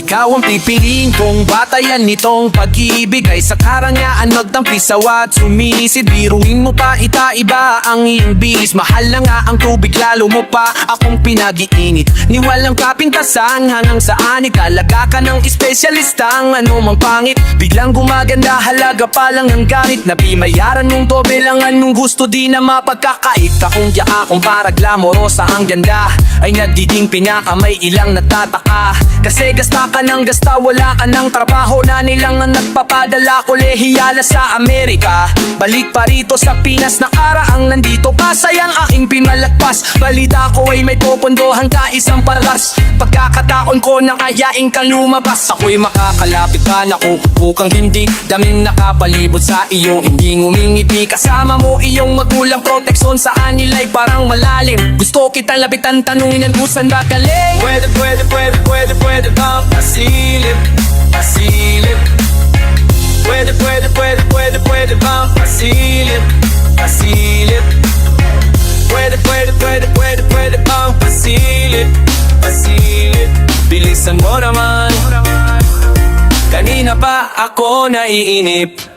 ikaw ang pipiliin kong batayan nitong pag-ibig ay sa karangyaan magtampisaw at sumisid. Biruin mo pa itaiba ang iyong bis. Mahal na nga ang tubig lalo mo pa akong pinag-iinit. Ni walang kapintasan hanggang saan ikalaga ka ng espesyalista ang anumang pangit. Biglang gumaganda halaga pa lang ng ganit. Nabimayaran mong doble lang anong gusto di na mapagkakait. Akong akong para glamorosa ang ganda ay nagdiding pinakamay ilang natataka. Kasi gasta ka ng gasta wala ka ng trabaho na nilang ang nagpapadala kolehiyala sa Amerika. Balik pa rito sa Pinas nakaraang nandito ka sayang aking pinalagpas. Balita ko ay may pupundohan ka isang paras. Pagkakataon ko na kayain ka lumabas. Ako'y makakalapit ka nakukupo kang hindi. Daming nakapalibot sa iyo hindi ngumingiti. Kasama mo iyong magulang proteksyon sa anila'y parang malalim. Gusto kitang lapitan tanungin kung saan ba galing. Pwede bang pasilip, pasilip. Pwede bang pasilip, pasilip. Pwede bang pasilip, pasilip. Bilisan mo naman, kanina pa ako naiinip.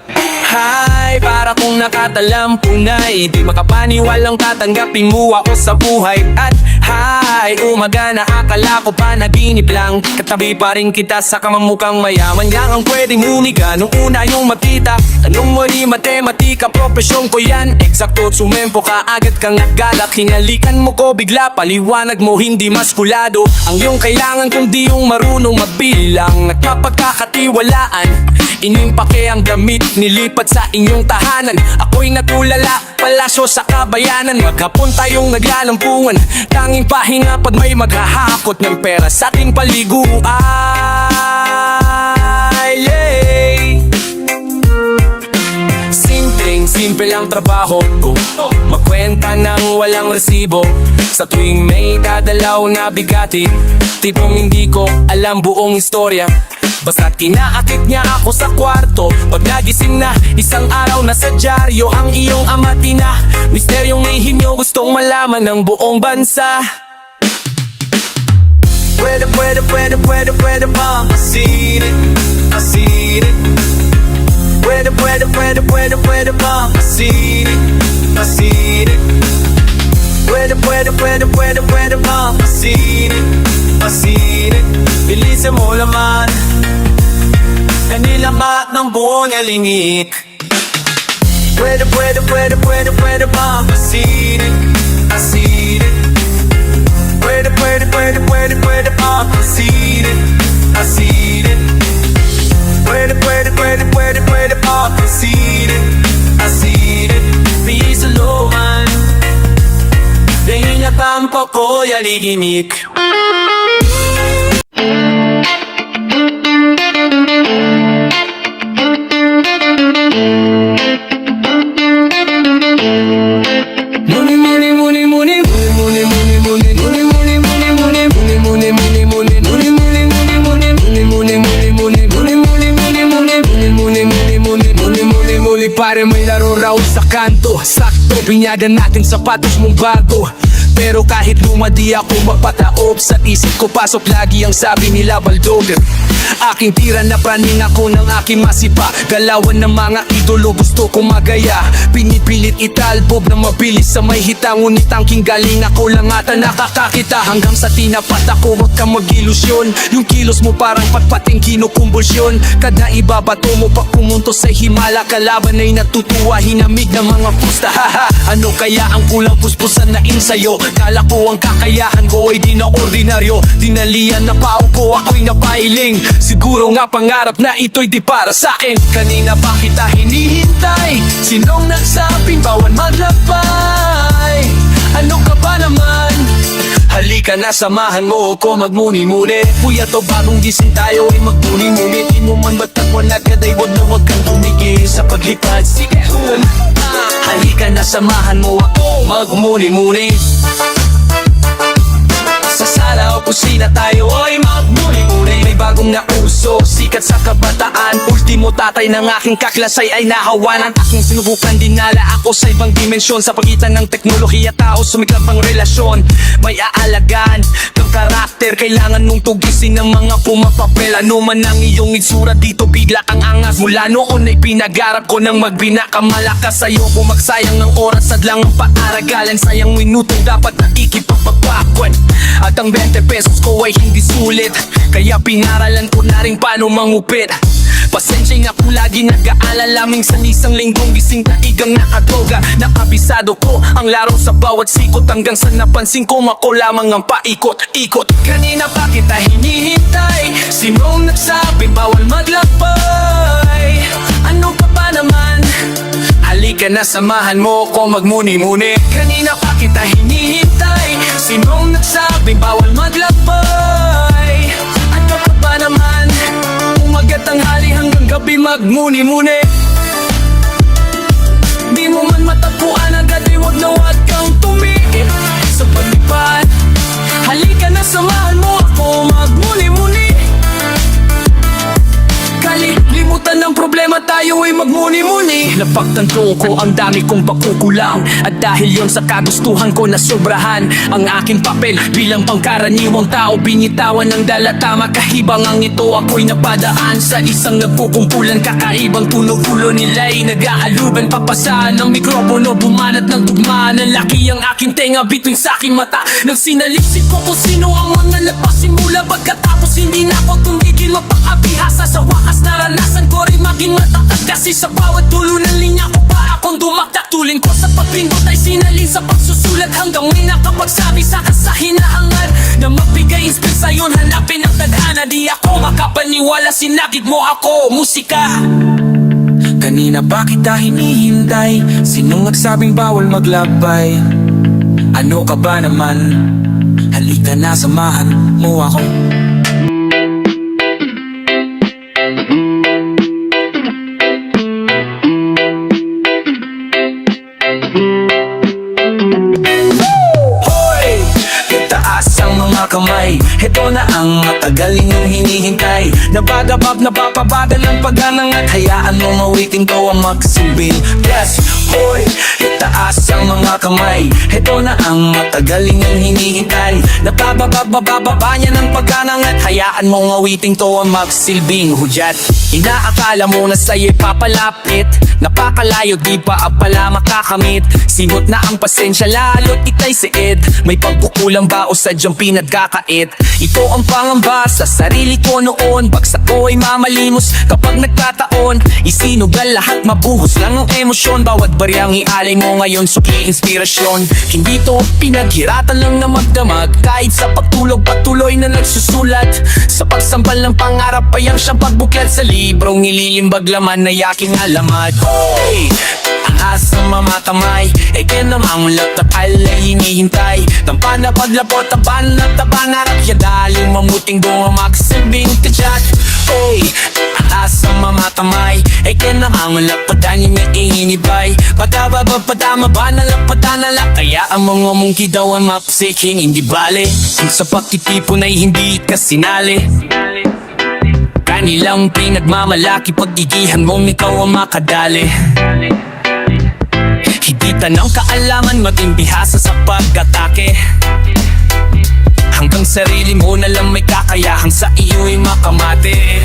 Hay, para kung nakatalampunay, di makapaniwalang tatanggapin mo ako sa buhay. At hay, umaga na akala ko pa naginip lang. Katabi pa rin kita sa kamamukang mayaman. Yang ang pwedeng humiga nung una yung makita. Tanong mo ni matematika, profesyon ko yan. Eksakto, sumempo ka, agad kang naggalak. Hinalikan mo ko bigla, paliwanag mo hindi maskulado. Ang iyong kailangan kundi yung marunong magbilang. Nagpapagkakatiwalaan, inimpake ang damit, nilipat sa inyong tahanan. Ako'y natulala, palasyo sa kabayanan. Maghapon tayong naglalampungan, tanging pahinga pag may maghahakot ng pera sa ating paliguan. Yeah. Simple lang trabaho ko, magkwenta ng walang resibo. Sa tuwing may dadalaw na bigati, tipong hindi ko alam buong istorya. Basta't kinaakit niya ako sa kwarto. Pag nagising na, isang araw na sa dyaryo ang iyong amatina. Misteryong lihim niyo gustong malaman ng buong bansa. Pwede bang pasilip, pasilip. Pwede bang pasilip, pasilip. Pwede bang pasilip, pasilip. Bilisan mo naman, kanilamat ng buong alingik. Pwede bang pasilip, pasilip. Pwede bang pasilip, pasilip. Pwede bang pasilip, pasilip. Bilisan mo man, dahil natampo ko'y aliginik. Pare may laro raw sa kanto, sakto pinyada natin sapatos mong bago. Pero kahit lumadi ako mapataob, sa isip ko pasok lagi ang sabi nila Baldover. Aking tira na praning ako ng aking masipa. Galawan ng mga idolo gusto ko magaya. Pinipilit italbob na mabilis sa may hita. Ngunit tangking galing ako lang ata nakakakita. Hanggang sa tinapat ako wag kang mag-ilusyon. Yung kilos mo parang patpating kinukumbulsyon. Kada ibabato mo pa pumunto sa himala. Kalaban ay natutuwa hinamig ng mga pusta. Ano kaya ang kulang puspusan na insayo? Kala ko ang kakayahan ko ay di na ordinaryo. Dinalian na pao ko ako'y napailing. Siguro nga pangarap na ito'y di para sa'kin. Kanina pa kita hinihintay. Sinong nagsabing bawal maglakbay? Ano ka ba naman? Halika na samahan mo ko magmuni-muni. Kuya to bagong gising tayo ay magmuni-muni. Di mo man matagwan agad ay wag kang tumigil sa paglipad. Sige halika na samahan mo ako magmuni-muni. Sa sala o kusina tayo ay magmuni-muni. May bagong nauso, sikat sa kabataan. Ultimo tatay ng aking kaklasay ay nahawanan. Aking sinubukan dinala ako sa ibang dimensyon. Sa pagitan ng teknolohiya tao sumiklab ang relasyon. May aalagaan, ang karakter, kailangan mong tugisin ng mga pumapapel. Ano man ang iyong itsura dito, bigla kang angas. Mula noon ay pinagarap ko ng magbinakamalakas. Ayoko magsayang ng oras at lang ang paaragalan. Sayang minutong dapat nakikipagpagpakwan. At ang 20 pesos ko ay hindi sulit, kaya pinaralan ko na rin paano mangupit. Pasensya na kung lagi nag-aalala, minsan isang linggong gising taigang nakadroga. Nakabisado ko ang laro sa bawat sikot, hanggang sa napansin ko ako lamang ang paikot-ikot. Kanina pa kita hinihintay, sinong nagsabi bawal maglakbay? Ano pa ba naman? Halika na samahan mo ko magmuni-muni. Kanina pa kita hinihintay, sinong nagsabi bawal maglakbay? Ano pa ba naman? Umagat ang hali hanggang gabi magmuni-muni. Di mo man matagpuan agad, di wag na wag kang tumigil sa paglipad. Halika na samahan mo ako magmuni-muni. Kalilimutan ng problema, tayo ay magmuni-muni. Napagtanto ko ang dami kong pakukulang, at dahil yon sa kagustuhan ko na sobrahan ang aking papel bilang pangkaraniwang tao. Binitawan ng dala, makahibang ang ito. Ako'y napadaan sa isang nagpukumpulan, kakaibang tunog-ulo nila'y nag-aaluban. Papasaan ng mikropono, bumanat ng tugmaan. Ang laki ang aking tenga, bituin sa aking mata. Nang sinalisip ko kung sino ang mga nagpasimula, pagkatapos hindi na ako tumigil mapang-abihasa. Sa wakas naranasan ko rin maging matatag, kasi sa bawat dulo ng linya ko pa akong dumakdak. Tulin ko sa pagpindot ay sinalin sa pagsusulat, hanggang may nakapagsabi sa kasahinaangan na magbigay inspirasyon, hanapin ang tadhana. Di ako makapaniwala, sinagid mo ako, musika. Kanina pa kita hinihintay, sinong nagsabing bawal maglakbay? Ano ka ba naman? Halika na samahan mo ako. Kamay, ito na ang matagal ninyong hinihintay. Nabagabab, napapabagal ang pagganangat, hayaan mo mawiting ko ang magsilbing yes. Hoy, itaas ang mga kamay, ito na ang matagal ninyong hinihintay. Nabababab, bababa niya ng pagganangat, hayaan mo mawiting to ang magsilbing hudyat. Inaakala mo na sa'yo'y papalapit, napakalayo, di pa pala makakamit. Simot na ang pasensya, lalo't itay siid. May pagkukulang ba o sadyang pinagkakait? Ito ang pangamba sa sarili ko noon, bagsak ko ay mamalimos kapag nagkataon. Isinugal lahat, mabuhos lang ang emosyon, bawat baryang ialay mo ngayon suki inspirasyon. Hindi to pinaghiratan lang na magdamag, kahit sa pagtulog patuloy na nagsusulat. Sa pagsambal ng pangarap ay ang siyang pagbuklat sa librong ililimbag laman na yaking alamat. Hey! Asa mamakamay, kinamang laptop alay hinihintay. Tampa na paglapot, taban na tabanarap, yadaling mamuting bunga magsilbing kadyat. Oy, asa mamakamay, kinamang laptop dahil may ihinibay. Patababa, patama ba na lapatanalak, kaya ang mga mungki daw ang mapsiking hindi bale. Sa pagtitipon ay hindi ka sinali, kanilang pinagmamalaki, paggigihan mong ikaw ang makadali. Higitan ng kaalaman, maging bihasa sa pag-atake, hanggang sarili mo na lang may kakayahang sa iyo'y makamate.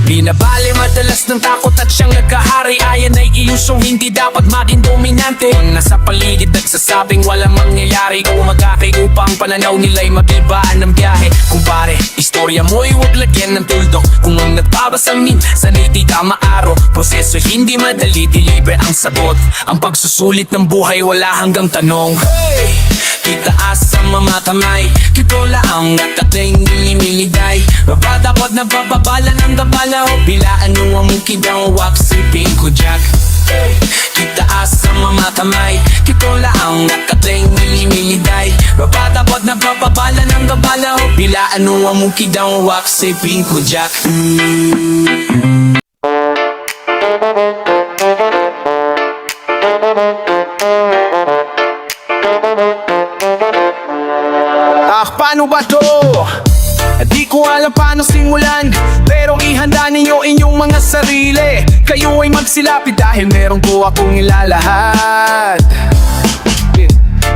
Binabali madalas ng takot at siyang nagkahari, ayan ay ilusyong hindi dapat maging dominante. Ang nasa paligid nagsasabing walang mangyayari, umakakay upang pananaw nila'y mabibaan ng biyahe. Kumpare, istorya mo'y huwag lagyan ng tuldok, kung ang nagbabasamin sana'y di ka maaro. Proseso hindi madali, di libre ang sagot, ang pagsusulit ng buhay wala hanggang tanong. Hey! Itaas sa mga kamay, kitola ang natating nilimiday. Mapatapot na bababala ng dabala, o bilaan mo ang kibang waksipin ko jack. Itaas sa mga kamay, kitola ang natating nilimiday. Mapatapot na bababala ng dabala, o bilaan mo ang kibang waksipin ko jack. Paano ba to? Di ko alam paano simulan, pero ihanda ninyo inyong mga sarili. Kayo ay magsilapit dahil meron ko akong ilalahad.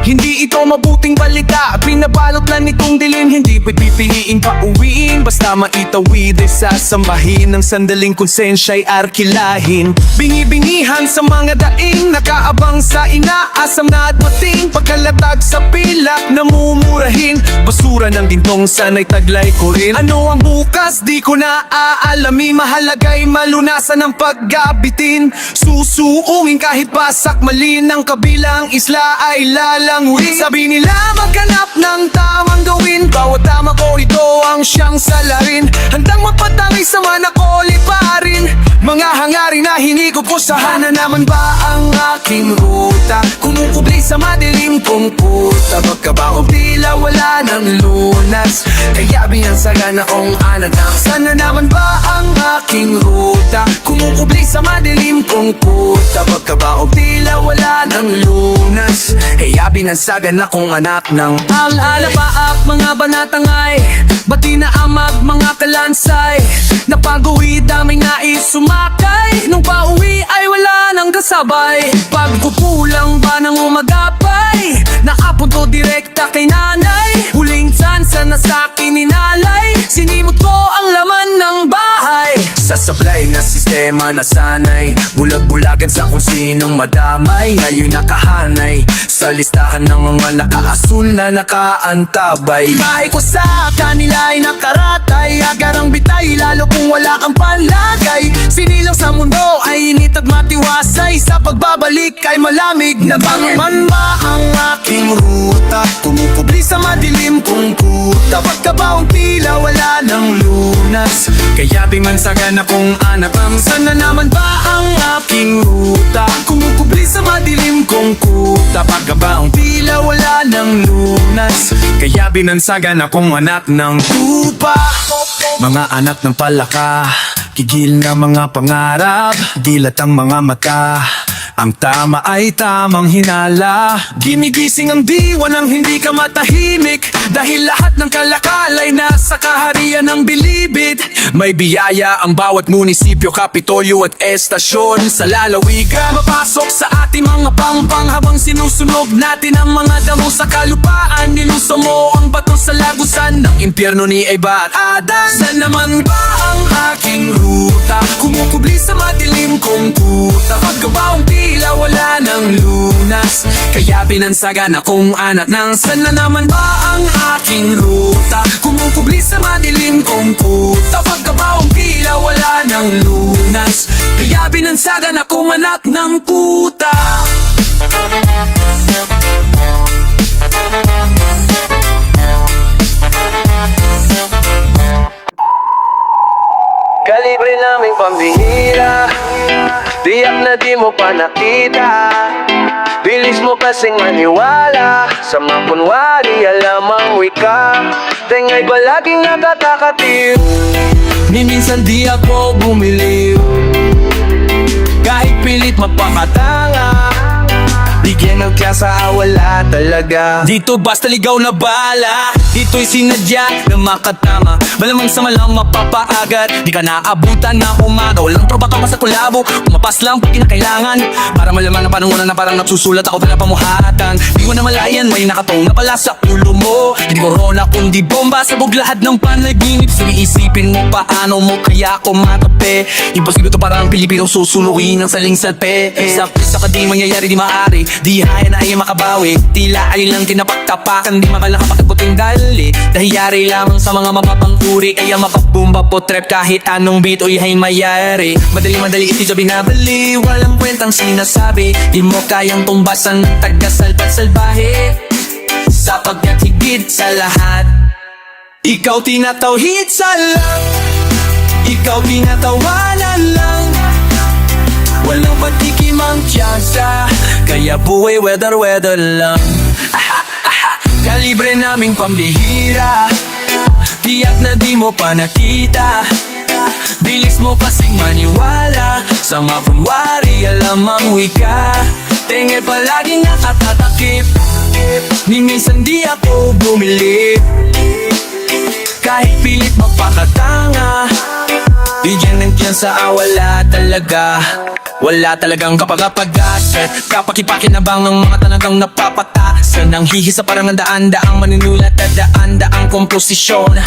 Hindi ito mabuting balita, pinabalot lang nitong dilim. Hindi pipiliin pa uwiin, basta maitawid ay sasambahin. Ng sandaling konsensya'y arkilahin. Bingi-bingihan sa mga daing, nakaabang sa inaasam na at mating. Pagkalatag sa pilak, namumurahin. Basura ng dintong sana'y taglay ko rin. Ano ang bukas, di ko na aalamin. Mahalaga'y malunasan ng paggabitin. Susuungin kahit basak mali ng kabilang isla ay lalangwin. Sabi nila maghanap ng tamang gawin. Bawat tama ko ito ang siyang salarin. Handang magpatangay sa manakoli pa rin. Mga hangarin na hinigop ko, sana naman ba ang aking ruta? Kumukubli sa madilim kong puta. Pagkabaong tila wala ng lunas, kaya binansagan akong ananak. Sana naman ba ang aking ruta? Kumukubli sa madilim kong puta. Pagkabaong tila wala ng lunas, kaya binansagan akong anak ng Al-ala paak mga banatangay, bati na amag mga kalansay. Napag-uwi daming nais sumakay, nung pauwi ay wala nang kasabay. Pagkukulang ba ng umagapay, nakapunto direkta kay nanay. Huling tsansa na sa'kin ninalay, sinimot ko ang laman ng bahay. Sa sablay na sistema na sanay, bulag-bulagan sa kung sinong madamay. Ngayon nakahanay sa listahan ng mga nakaasul na nakaantabay. Bahay ko sa kanila ay nakaratay, agarang bitay lalo kung wala kang palagay. Sinilang sa mundo ay init at matiwasay, sa pagbabalik ay malamig na bangon. Man ba ang aking ruta? Kumukubli sa madilim kong kuta. Pagkabaong tila wala ng lunas, kaya bimansagan akong anak ng sana naman ba ang aking ruta? Kumukubli sa madilim kong kuta. Pagkabaong tila wala ng lunas, kaya binansagan akong anak ng tupa. Mga anak ng palaka, kigil na mga pangarap, dilat ang mga mata. Ang tama ay tamang hinala. Ginigising ang diwa nang hindi ka matahimik, dahil lahat ng kalakal ay nasa kaharian ng bilibid. May biyaya ang bawat munisipyo, kapitolyo at estasyon. Sa lalawigan, mapasok sa ating mga pangpang, habang sinusunog natin ang mga damo sa kalupaan. Niluso mo ang bato sa lagusan ng impyerno ni Eva at Adan. Saan naman ba ang aking ruta? Kumukubli sa madilim kong kuta. Pagkabaong tila wala ng lunas, kaya binansagan akong anak ng sana naman ba ang aking ruta? Kumukubli sa madilim kong kuta. Pagkabaong tila wala ng lunas, kaya binansagan akong anak ng puta. Kalibre naming pambihira, tiyak na di mo pa nakita. Bilis mo kasing maniwala sa mga kunwari alam ang wika. Tengay palaging nakatakatiw, ni minsan di ako bumiliw. Kahit pilit mapakatanga, bigyan ng klasa wala talaga. Dito basta ligaw na bala, dito'y sinadya na makatama. Malamang sa malang mapapaagat, di ka naabutan na umaga. Walang tropa ka pa sa kulabo, umapas lang pag kinakailangan. Para malaman na panungunan na parang nagsusulat ako pa na pamuhatan. Di ko na malayan, may nakatong na pala sa ulo mo. Hindi corona kundi bomba, sabog lahat ng panaginip. Sige isipin mo paano mo kaya ako matape. Imposible to parang Pilipino susunuin ng saling salpe. Sa ka di mangyayari di maaari, di haya na ay makabawi. Tila ay lang tinapagtapakan, di makala kapagkaguting dali. Dahiyari lamang sa mga mapapanguri, kaya mapabumba po trap kahit anong beat o ihay mayari. Madali iti siya binabali, walang kwentang sinasabi. Di mo kayang tumbasan ng taga-salbat salbahe, sapagkat higit sa lahat ikaw tinatawhid sa lang, ikaw tinatawanan lang. Walang patikimang tiyasa, kaya buhay weather lang. Kalibre naming pambihira, tiyak na di mo pa nakita. Bilis mo kasing maniwala sa mga kunwari alam ang wika. Tengay palaging nakatatakip, ni minsan di ako bumili. Kahit pilit magpakatanga, Di dyan sa wala talaga. Wala talagang kapag-apag-asa. Kapaki-pakinabang ng mga talagang napapatasan. Ang hihisa parang ang daan-daang maninulat at daan-daang komposisyon.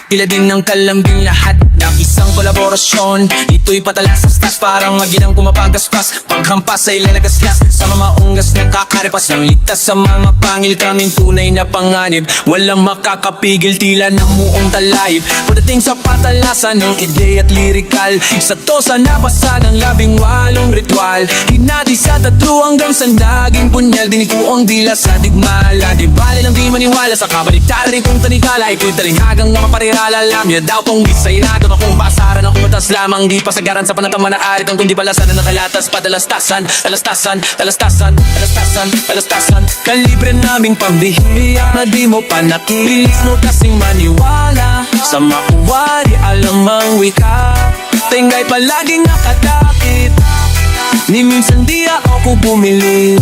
Tila din ng kalambing lahat ng isang kolaborasyon. Ito'y patalasas tas parang maginang kumapagaspas. Paghampas ay lalagasgas sa mamaunggas ng kakaripas. Nang ligtas sa mga pangil kaming tunay na panganib. Walang makakapigil tila ng muong talayib. Pagdating sa patalasan ng ideya at lirikal, isa to sa nabasa ng 18 ritual. Hinati sa 3 hanggang sa naging punyal. Dinikuang dila sa digmala. Di bali lang di maniwala sa kabaliktaran kung tanikala. Ito'y talinghagang nga maparira. Alam niya daw kung bisay na doon akong basaran ng kumatas lamang. Di pasagaran sa panatama na arit ang kundi palasan na nakalatas. Padalastasan, talastasan, talastasan, talastasan, talastasan. Kalibre naming pambihira na di mo pa nakilis mo kasing maniwala sa makuwari alam ang wika. Tingay palaging nakatakit. Ni minsan di ako bumili.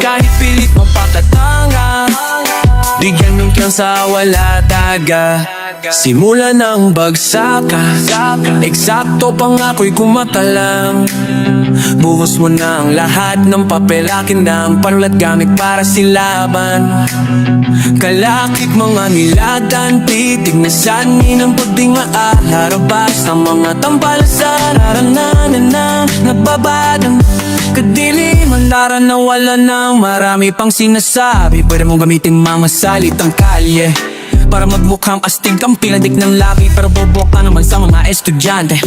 Kahit pilit mo patatanga, di ganun kang sa wala taga. Simula ng bagsakan, eksakto pang ako'y kumatalang. Buhos mo na ang lahat ng papel. Akin na ang panulat gamit para silaban. Kalakip mga nilatan, titig na sanhi ng pagdingaan. Harabas ng mga tampalasan, aranganan na nababadang kadiliman. Lara na wala nang marami pang sinasabi. Pwede mong gamitin mga salitang kalye para magmukhang astig kang pinadik ng labi. Pero bobo ka naman sa mga estudyante.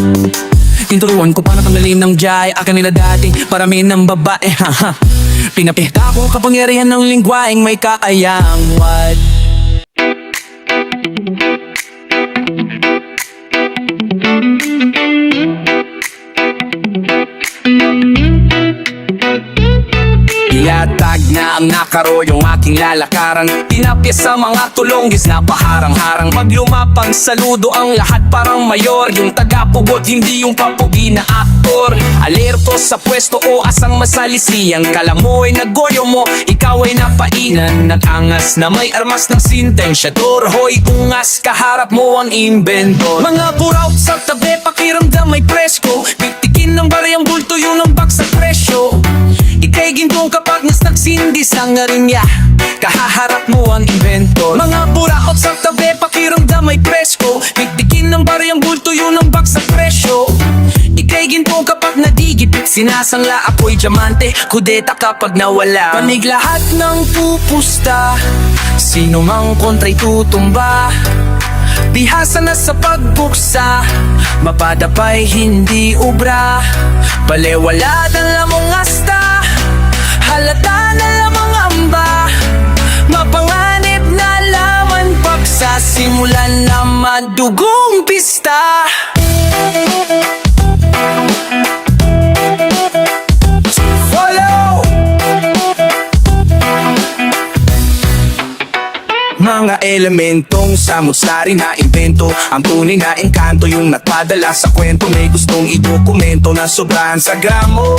Tinuruan ko paano tanggalin ng jay. Akin nila dati, paramihin ng babae. Pinapihta ko kapangyarihan ng lingwaing may kakayang what. Ilatag na ang nakaro yung aking lalakaran. Tinapya sa mga tulonggis na paharang-harang. Pag lumapang saludo ang lahat parang mayor. Yung tagapugot hindi yung papugi na aktor. Alerto sa pwesto o asang masalisiyan. Kala mo ay naggoyo mo, ikaw ay napainan. Nag-angas na may armas ng sintensyator. Hoy ungas, kaharap mo ang inventor. Mga buraut sa tabi, pakiramdam may presko. Pitikin ng barayang bulto yung lambak sa presyo. Ika'y gintong kapag nas nagsindi sa ngarinya. Kahaharap mo ang inventor. Mga buraot sa tabi, pakiramdam may presko. Pitikin ng barayang bulto yung lambak sa presyo. Ika'y gintong kapag nadigipit. Sinasangla ako'y diamante. Kudeta kapag nawala. Panig lahat ng pupusta. Sino mang kontra'y tutumba. Bihasa na sa pagbuksa. Mapadapay hindi ubra. Balewala na lamang asta. Halata na lamang amba. Mapanganib na laman pagsasimulan na madugong pista. Follow! Mga elementong samut-sari na invento. Ang tunay na engkanto yung nagpadala sa kwento. May gustong idokumento na sobrahan sa gramo.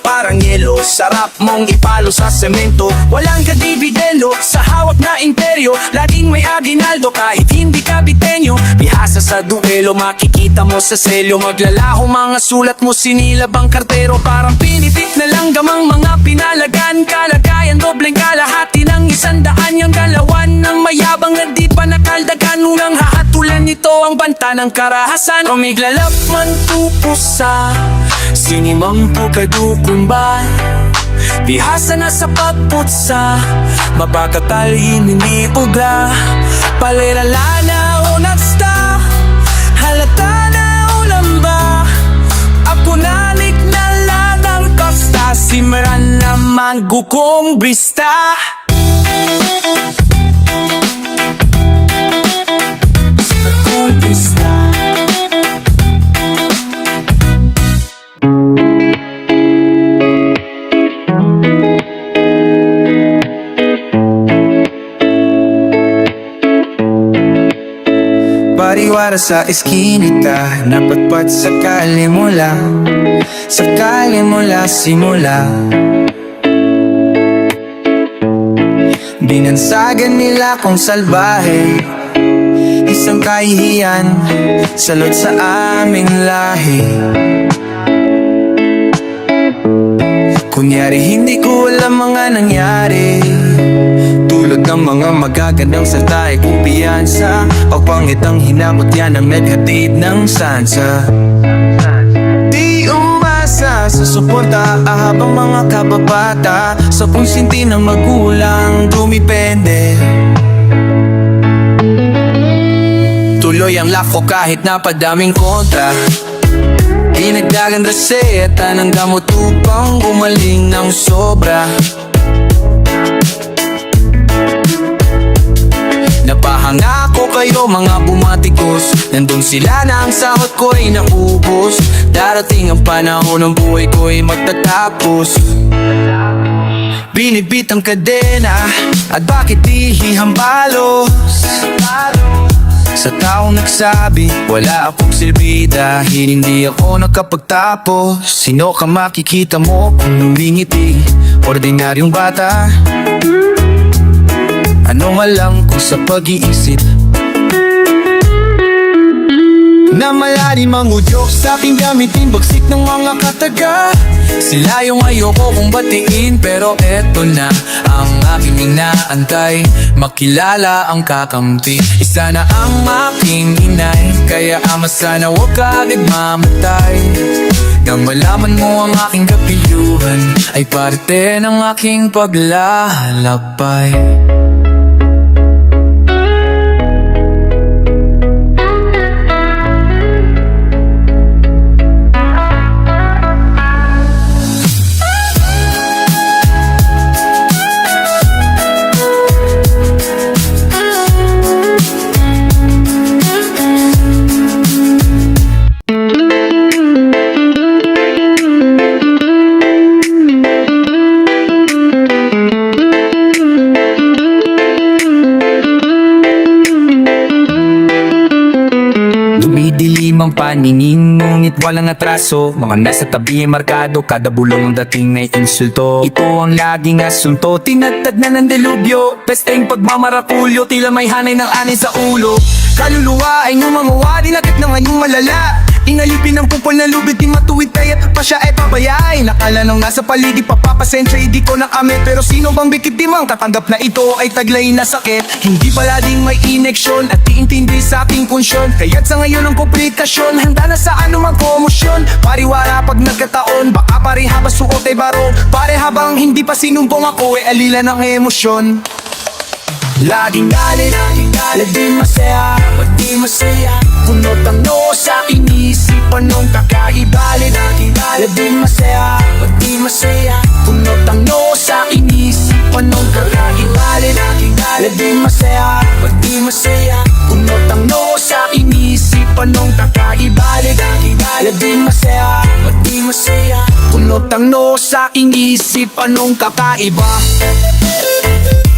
Parang yelo, sarap mong ipalo sa semento. Walang kadibidendo sa hawak na imperyo. Laging may aginaldo kahit hindi ka bitenyo. Bihasa sa duelo, makikita mo sa selyo. Maglalaho mga sulat mo, sinilab ang kartero. Parang pinitik na lang gamang mga pinalagan. Kalagayan, dobleng kalahati ng 100. Yung galawan ng mayabang na di pa nakaldagan. Unang hahatulan nito ang banta ng karahasan. Umiglalap man tupusa, sinimang po kadukumban. Bihasa na sa pagputsa, mapakatal hindi pugla. Palelala na o nagsta, halata na ulam ba. Ako nanik na ladang kasta, simran naman gukong brista. Pariwara sa eskinita, napatpat sa kalimula. Sa kalimula simula. Binansagan nila kung salbahe. isang kahihiyan salot sa aming lahi. Kunyari hindi ko alam mga nangyari, tulad ng mga magagandang salta ay kumpiyansa. Pagpangit ang hinamot yan ang naghatid ng sansa. Di umasa sa suporta habang mga kababata sa pungsinti ng magulang dumipende. Tuloy ang lako kahit napadaming kontra. Dinagdagan reseta ng gamot upang gumaling ng sobra. Napahanga ko kayo mga bumatikos, nandun sila na ang sahot ko'y naubos. Darating ang panahon ng buhay ko'y magtatapos. Binibit ang kadena at bakit di hihambalos sa taong nagsabi wala akong silbi dahil hindi ako nakapagtapos. Sino ka makikita mo kung lumingiti? Ordinaryong bata. Anong alam ko sa pag-iisip na malalim ang udyok sa aking gamitin, bagsik ng mga kataga. Sila yung ayoko kong batiin, pero eto na ang aking inaantay. Makilala ang kakampi, isa na ang aking inay. Kaya ama sana huwag ka nagmamatay. Nang malaman mo ang aking kapilyuhan ay parte ng aking paglalakbay. Dumidilim ang paningin, ngunit walang atraso. Mga nasa tabi ay markado, kada bulong ng dating na insulto. Ito ang laging asunto, tinagtad na ng delubyo. Pesteng pagmamarakulyo, tila may hanay ng anay sa ulo. Kaluluwa ay ngumanguwa, dinakit na ngayong malala. Inalipin ang kupol na lubid, di matuwid kaya't pa siya ay pabayay. Nakala nang nasa paligid, papapasensya, hindi ko nakamit. Pero sino bang biktimang tatanggap na ito ay taglay na sakit? Hindi pala ding may ineksyon at iintindi sa aking punsyon. Kaya't sa ngayon ang komplikasyon, handa na sa anumang komosyon. Pariwara pag nagkataon, baka pareha ba suot ay baro. Pare habang hindi pa sinumpong ako ay alila ng emosyon. Laging galit, di masaya, ba't di masaya? Punot ang noo sa inisipan nung kakaibalit. Di masaya, ba't di masaya? Punot ang noo sa inisipan nung kakaibalit. Di masaya, ba't di masaya? Punot ang noo sa inisipan nung kakaibalit. Di masaya, ba't di masaya? Punot ang noo sa inisipan nung kakaiba.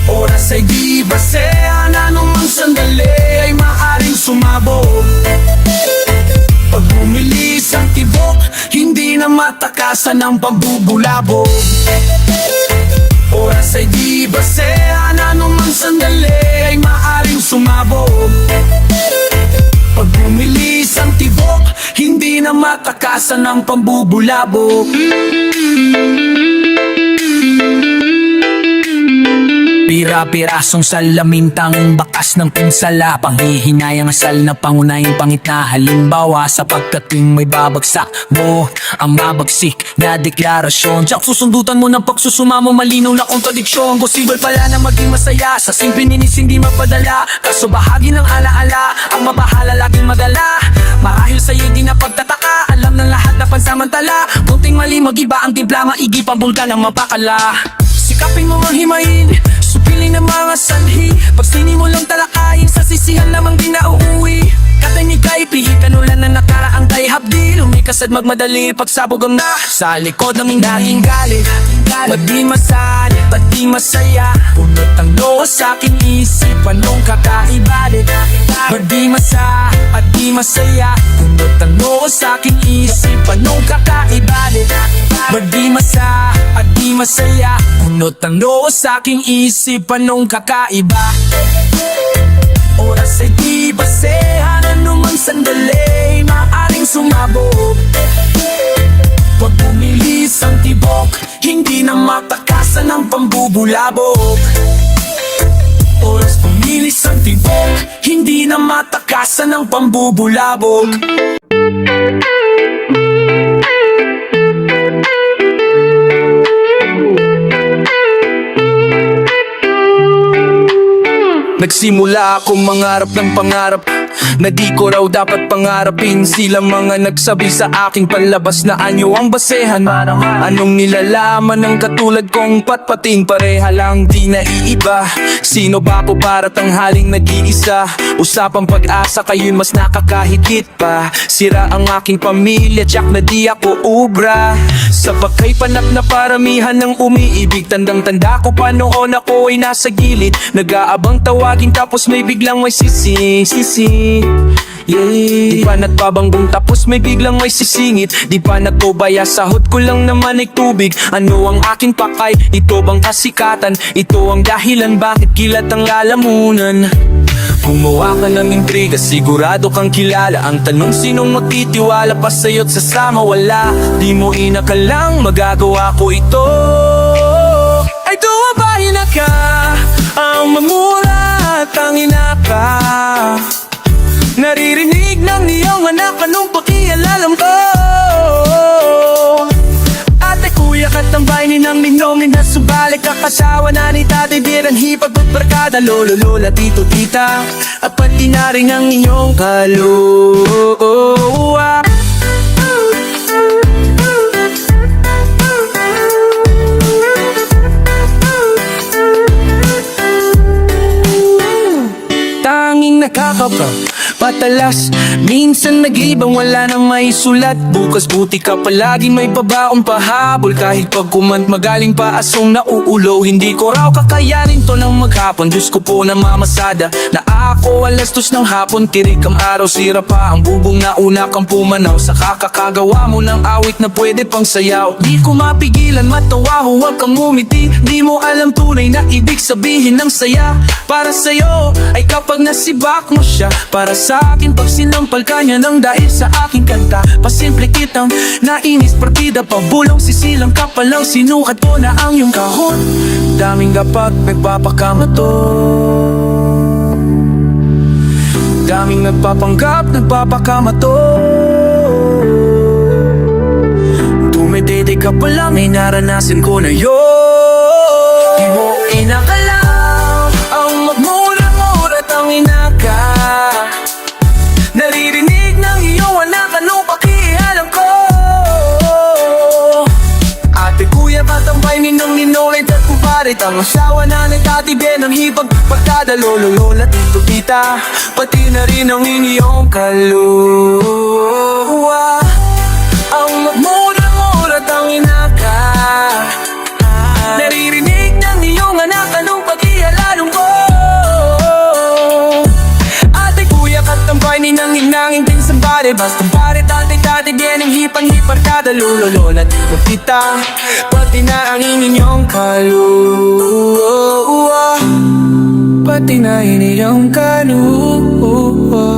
Oras ay di basehan, anumang sandali ay maaaring sumabog. Pag bumilis ang tibok, hindi na matakasan ang pagbubulabog. Oras ay di basehan, anumang sandali ay maaaring sumabog. Pag bumilis ang tibok, hindi na matakasan ang pambubulabog. Pira-pirasong salamintang bakas ng pinsala, panghihinayang asal na pangunahing pangitna. Halimbawa sapagkat kung may babagsak mo ang mabagsik na deklarasyon, tiyak susundutan mo ng pagsusumamo, malinaw na kontradiksyon. Posible pala na maging masaya sa simpleng ninis hindi mapadala. Kaso bahagi ng alaala, ang mabahala laging madala. Marahil sa'yo di na pagtataka, alam ng lahat na pansamantala. Kunting mali mag-iba ang timpla, maigi pambulkan ang mapakala. Sikapin mo ang himayin, supiling ng mga sanhi. Pag sini mo lang talakayin, sa sisihan lamang di na uuwi. Katanig kay pihikan ulan na nakaraang kay hapdi. Lumikas at magmadali, pagsabog ang na sa likod ng dahing galit. Ba't di masali, ba't di masaya? Punot ang loob sa aking isipan nung kakaibalit. Ba't di masaya, ba't di masaya? Punot ang loob sa aking isipan nung kakaibalit. Ba't di masaya, ba't di masaya? Punot ang loob sa aking isipan nung kakaiba. Oras ay di basehan, anumang sandali maaring sumabog. Pag bumilis ang tibok, hindi na matakasan ang pambubulabog. Oras bumilis ang tibok, hindi na matakasan ang pambubulabog. Nagsimula akong mangarap ng pangarap na di ko raw dapat pangarapin. Sila mga nagsabi sa aking palabas na anyo ang basehan. Anong nilalaman ng katulad kong patpating pareha lang di naiiba. Sino ba ako para tanghaling nag-iisa? Usapang pag-asa kayo'y mas nakakahigit pa. Sira ang aking pamilya, tiyak na di ako ubra. Sa pagkay panap na paramihan ng umiibig. Tandang-tanda ko pa noon ako ay nasa gilid, nag-aabang tawagin tapos may biglang may sising yeah. Di pa nagbabanggong tapos may biglang may sisingit. Di pa nagkobaya, sahod ko lang naman ay tubig. Ano ang aking pakay? Ito bang kasikatan? Ito ang dahilan bakit kilat ang lalamunan? Gumawa ka ng intriga, sigurado kang kilala. Ang tanong sinong magtitiwala pa sa'yo't sasama? Wala, di mo inakalang magagawa ko ito. Ay tuwabahin na ka, ang mamura at ang inaka. Naririnig ng iyong anak, anong pakialalam ko? Ate, kuya, katambay ni ng ninongin na subalik. Kakasawa na ni tatay, dirang hipag barkada. Lolo, lola, tito, tita, at pati na rin ang inyong kaluwa. Tanging nakakapra patalas, minsan nag-ibang wala nang may sulat. Bukas buti ka palaging may pabaong pahabol. Kahit pag magaling pa asong nauulo, hindi ko raw kakayanin to ng maghapon. Diyos ko po na mamasada na ako alas 2 ng hapon. Tirik ang araw, sira pa ang bubong na una kang pumanaw. Sa kakagawa mo ng awit na pwede pang sayaw. Di ko mapigilan matawa, huwag kang umiti. Di mo alam tunay na ibig sabihin ng saya. Para sa'yo ay kapag nasibak mo siya. Para sa akin pag sinampal ka niya ng dahil sa aking kanta. Pasimple kitang nainis, partida pabulong. Sisilang ka palang sinukat ko na ang iyong kahon. Daming kapag nagpapakamato, daming nagpapanggap, nagpapakamato. Dumedede ka pala, may naranasin ko na yun. Di mo inakalam ang magmura-mura at ang inaka. Naririnig ng iyong anak, anong pakialam ko? Ate, kuya, katambay ninong ninongit at kumparit. Ang asawa na nagtatibi ng hipag pagkada. Lolo, lola, tito, tita, pati na rin ang inyong kaluwa. Ang magmura-mura at ang inaka. Naririnig ng iyong anak, anong pakialam ko? Katambay ni nang inangin din sa bari. Basta pare, tatay, tatay, biyaning hipang-hipar kada. Lolo, lola, tito, tita, pati na ang inyong kaluwa. Pati na inyong kaluwa.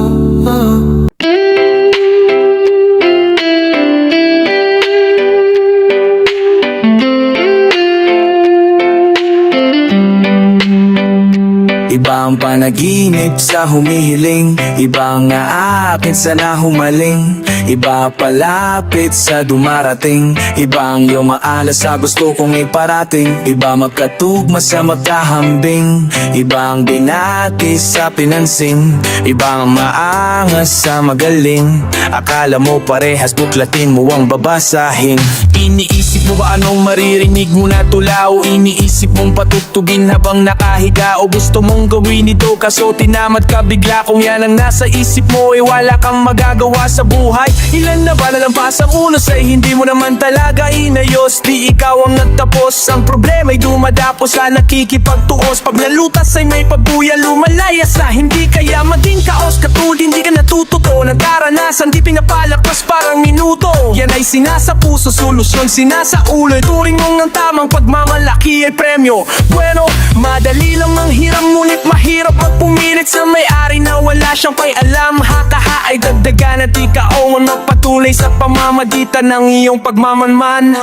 Iba ang panaginip sa humihiling, iba ang aakit sa nahumaling. Iba palapit sa dumarating, iba ang iyong maalas sa gusto kong iparating. Iba magkatugma sa magkahambing, iba ang binati sa pinansing. Iba ang maangas sa magaling, akala mo parehas buklatin mo ang babasahin. Iniisip mo ba anong maririnig mo na tulaw? Iniisip mong patutugin habang nakahiga? O gusto mong gawin ito kaso tinamad ka bigla? Kung yan ang nasa isip mo ay wala kang magagawa sa buhay. Ilan na ba nalampas ang unos ay hindi mo naman talaga inayos? Di ikaw ang nagtapos, ang problema ay dumadapos sa nakikipagtuos. Pag nalutas ay may pabuya, lumalayas na hindi kaya maging kaos. Katulad hindi ka natututo, nagkaranasan di pinapalakpas parang minuto. Yan ay sinasa puso, solusyon solusyon sinasaulo. Turing mong ng tamang pagmamalaki ay premyo. Bueno, madali lang manghiram, ngunit mahirap magpumilit sa may-ari na wala siyang pay-alam. Hakaha ay dagdagan at ikaw ang magpatuloy sa pamamagitan ng iyong pagmamanman.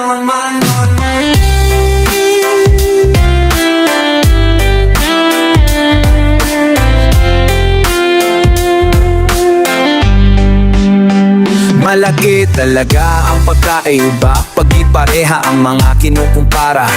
Malaki talaga ang pagkaiba pag ipareha ang mga kinukumpara.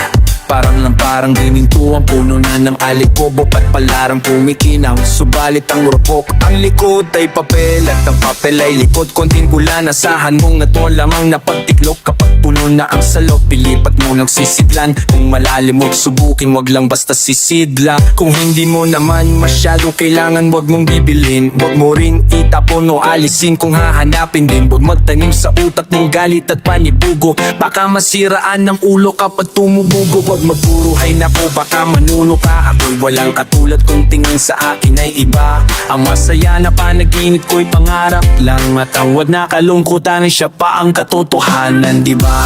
Parang dininto ang puno na ng alikobo at palarang pumikinaw. Subalit ang rupok, ang likod ay papel at ang papel ay likod. Konting gula, nasahan mong nato lamang napagtiklop. Kapag puno na ang salop, pilipat mo ng sisidlan. Kung malalim mo subukin, wag lang basta sisidla. Kung hindi mo naman masyadong kailangan, wag mong bibilin. Wag mo rin itapon o alisin kung hahanapin din. Wag magtanim sa utak ng galit at panibugo. Baka masiraan ng ulo kapag tumubugo. Wag magpuruhay na po, baka manuno ka. Ako'y walang katulad kung tingin sa akin ay iba. Ang masaya na panaginip ko'y pangarap lang. At ang wag na kalungkutan ay siya pa ang katotohanan, diba?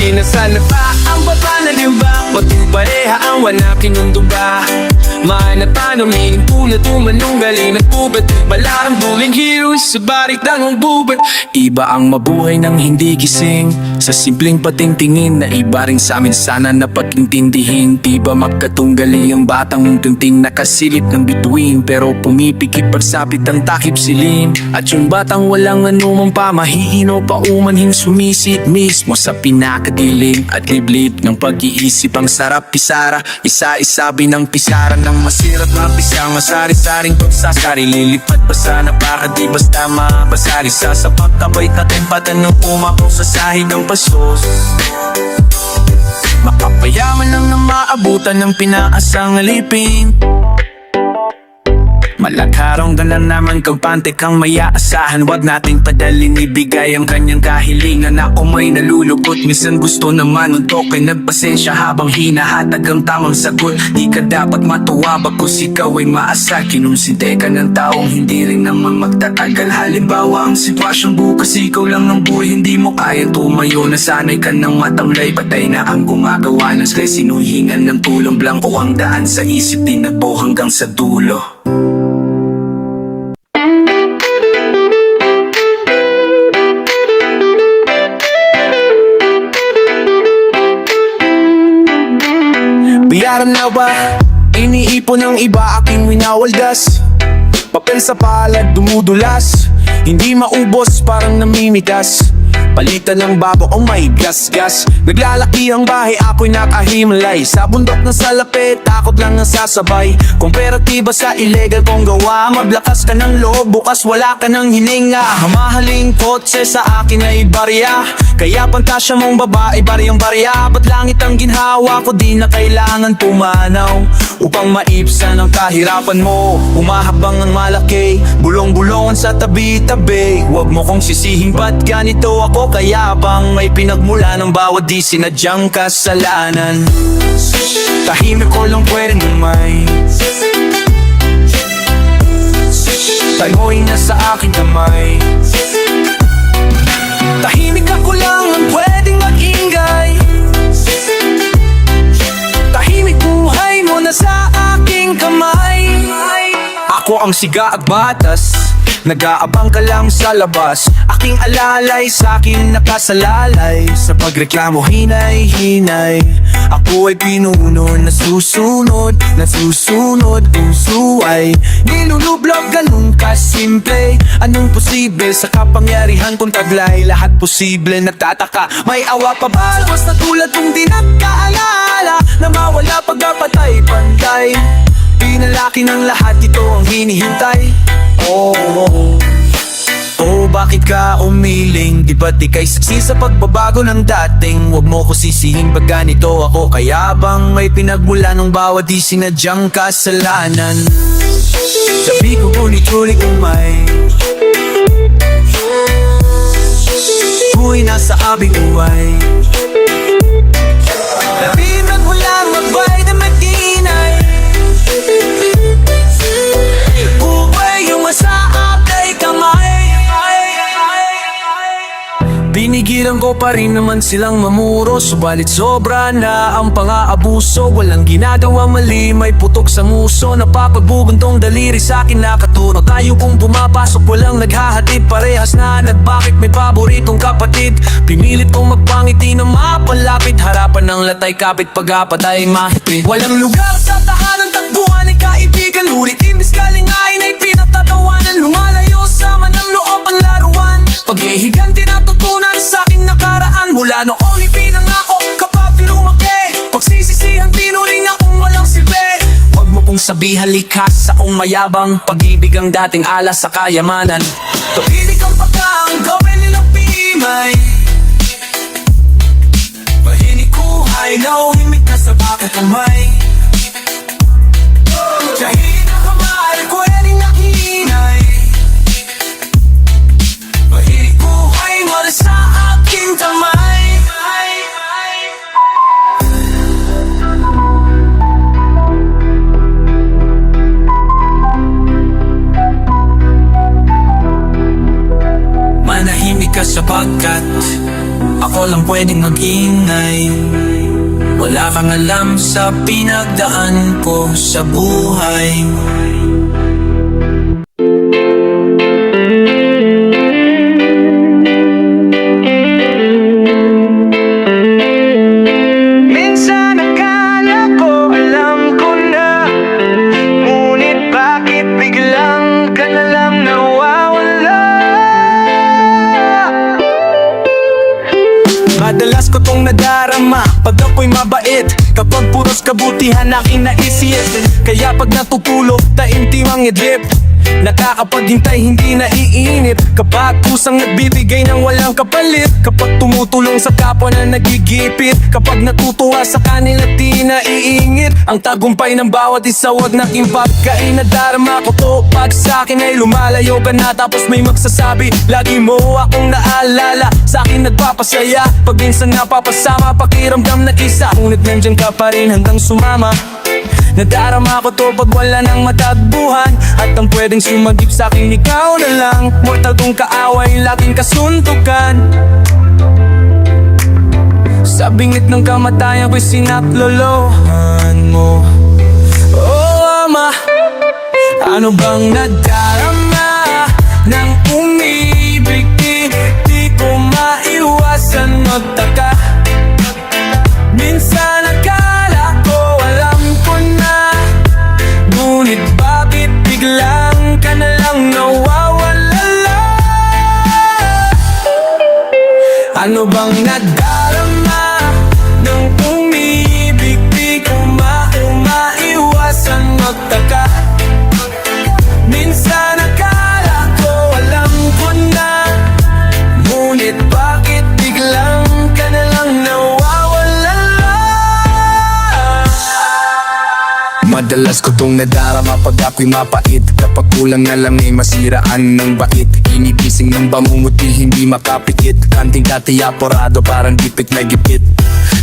Di na sana pa ang papanalimba, patupareha ang wanakin ng duba. Manatano, may pula tumanong galing at pubat. Malarang buling heroes sa barik ng bubat. Iba ang mabuhay ng hindi gising, sa simpleng patingtingin na iba rin sa amin sana na pag-intindihin. Di ba magkatunggali ang batang unting nakasilip ng bituin, pero pumipikit pagsapit ang takip silim. At yung batang walang anumang pamahiin o paumanhin sumisit mismo sa pinakadilim at liblib ng pag-iisip. Ang sarap pisara, isa-isabi ng pisara ng masirat na pisang masari-saring pagsasari. Lilipat pa sana baka di basta mabasari sa pagkabay katempatan ng umapong sa sahig ng pasos. Makapayaman lang na maabutan ng pinaasang alipin. Malakharong galan naman kampante kang mayaasahan. Wag nating padalin ibigay ang kanyang kahilingan. Ako may nalulukot, minsan gusto naman untok ay nagpasensya habang hinahatag ang tamang sagot. Di ka dapat matuwa bagkus ikaw ay maasa. Kinonsinte ka ng taong hindi rin naman magtatagal. Halimbawa ang sitwasyong bukas ikaw lang ng buhay, hindi mo kayang tumayo. Nasanay ka ng matamlay, patay na ang gumagawa ng stress. Sinuhingan ng tulong, blanco ang daan sa isip, tinagpo hanggang sa dulo. Bayaran na ba? Iniipon ng iba, aking winawaldas. Papel sa palad, dumudulas. Hindi maubos, parang namimitas. Palitan ng babo o may gas-gas. Naglalaki ang bahay, ako'y nakahimalay. Sa bundok na salapit, takot lang ang sasabay. Komperatiba sa illegal kong gawa. Maglakas ka ng loob, bukas wala ka ng hininga. Mamahaling kotse sa akin ay barya, kaya pantasya mong babae, baryang barya. Ba't langit ang ginhawa ko, di na kailangan pumanaw upang maipsan ang kahirapan mo. Umahabang ang malaki, bulong-bulongan sa tabi-tabi. Huwag mo kong sisihin, ba't ganito ako kayabang? May pinagmula ng bawat di sinadyang kasalanan. Tahimik ko lang pwede may tayo'y nasa aking kamay. Tahimik ako lang ang pwedeng mag-ingay. Tahimik buhay mo na sa aking kamay. Ako ang siga at batas, nag-aabang ka lang sa labas. Aking alalay, sa akin nakasalalay. Sa pagreklamo, hinay-hinay. Ako ay pinuno, nasusunod, puso ay nilulublog, ganun kasimple. Anong posible sa kapangyarihan kung taglay? Lahat posible, nagtataka, may awa pa ba? Lawas na tulad kung di nagkaalala, na mawala pagkapatay-pantay. Pinalaki ng lahat, ito ang hinihintay. Oh, bakit ka umiling? Di ba't ika'y saksi sa pagbabago ng dating? Huwag mo ko sisihin, pag ganito ako kayabang? May pinagmula ng bawat di sinadyang kasalanan. Sabi ko ulit-ulit kung may buhay nasa abing uway. Labi magmula magbay na mag-inay. Pinigilan ko pa rin naman silang mamuro, subalit sobra na ang pang-aabuso. Walang ginagawa mali, may putok sa nguso. Napapagbubundong daliri sa akin nakaturo. Tayo kung pumapasok, walang naghahatid. Parehas na bakit may paboritong kapatid. Pinilit kong magpangiti na mapalapit. Harapan ng latay kapit pag-apatay mahipit. Walang lugar sa tahanan, takbuhan ay kaibigan. Ulit imbis kalingain ay pinatatawanan. Lumalayo sama ng loob ang laruan. Paghihigan tinatutunan sa aking nakaraan. Mula noong ipinangako kapag lumaki, pagsisisihan tinuring akong walang silbi. Huwag mo pong sabihan likas akong mayabang. Pag-ibig ang dating alas sa kayamanan. Tumilig ang pagkaang gawin nilang pimay. Pahinikuhay na uhimik na sa bakit kamay. Kahit na kamay, pwedeng nakinay. Pahinikuhay mo na sa aking kamay. Manahimik ka sapagkat ako lang pwedeng mag-ingay. Wala kang alam sa pinagdaan ko sa buhay. Minsan akala ko alam ko na, ngunit bakit biglang ka na lang nawawala? Madalas ko tong nadarama pag ako'y mabait, kapag puros kabutihan aking naisip. Kaya pag natutulog, taimtimang idlip. Nakakapaghintay, hindi naiinip. Kapag kusang nagbibigay ng walang kapalit. Kapag tumutulong sa kapwa na nagigipit. Kapag natutuwa sa kanila di naiingit. Ang tagumpay ng bawat isa wag naking pagkain. Nadarama ko to pag sa'kin ay lumalayo ka na. Tapos may magsasabi, lagi mo akong naalala. Sa'kin nagpapasaya, pag minsan napapasama. Pakiramdam na isa, ngunit nandyan ka pa rin hanggang sumama. Nadarama ko to pag wala nang matagbuhan. At ang pwedeng sumagip sa'kin ikaw na lang. Mortal kong kaaway, laging kasuntukan. Sa bingit ng kamatayan ko'y sinaklolohan mo. Oh Ama, ano bang nadarama nang umibig? Di ko maiwasan magtaka. Minsan akala ko alam ko na, ngunit bakit biglang ka na lang nawawala? Ano bang nadarama nang umibig? Di ko maiwasan magtaka. Minsan akala ko alam ko na, ngunit bakit biglang ka na lang nawawala? Madalas ko tong nadarama pag ako'y mapait. Kapag kulang na lang ay masiraan ng bait. Inigising ng bamumuti, hindi makapikit. Kanting dati aporado, parang gipit na gipit.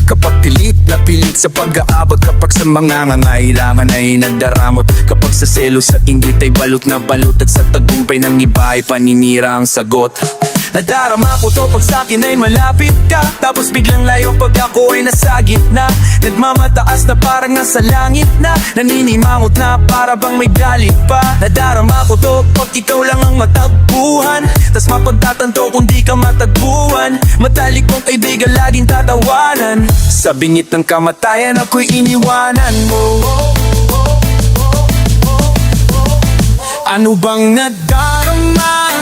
Kapag pilit na pilit sa pag-aabot. Kapag sa mga ngangailangan ay nagdaramot. Kapag sa selos at inggit ay balot na balot. At sa tagumpay ng iba ay paninira ang sagot. Nadarama ko to pag sa'kin ay malapit ka. Tapos biglang layo pag ako ay nasa gitna. Nagmamataas na parang nasa langit na. Naninimangot na para bang may galit pa. Nadarama ko to pag ikaw lang ang matagpuan. Tas mapagtatanto kung di ka matagpuan. Matalik kong kaibigan laging tatawanan. Sa bingit ng kamatayan ako'y iniwanan mo. Ano bang nadarama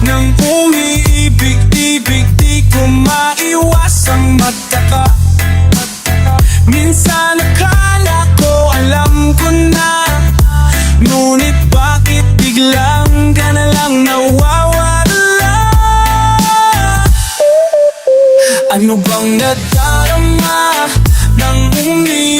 nang umiibig-ibig? Di ko maiwasang magtaka. Minsan akala ko alam ko na, ngunit bakit biglang ka na lang nawawala? Ano bang nadarama nang umiibig?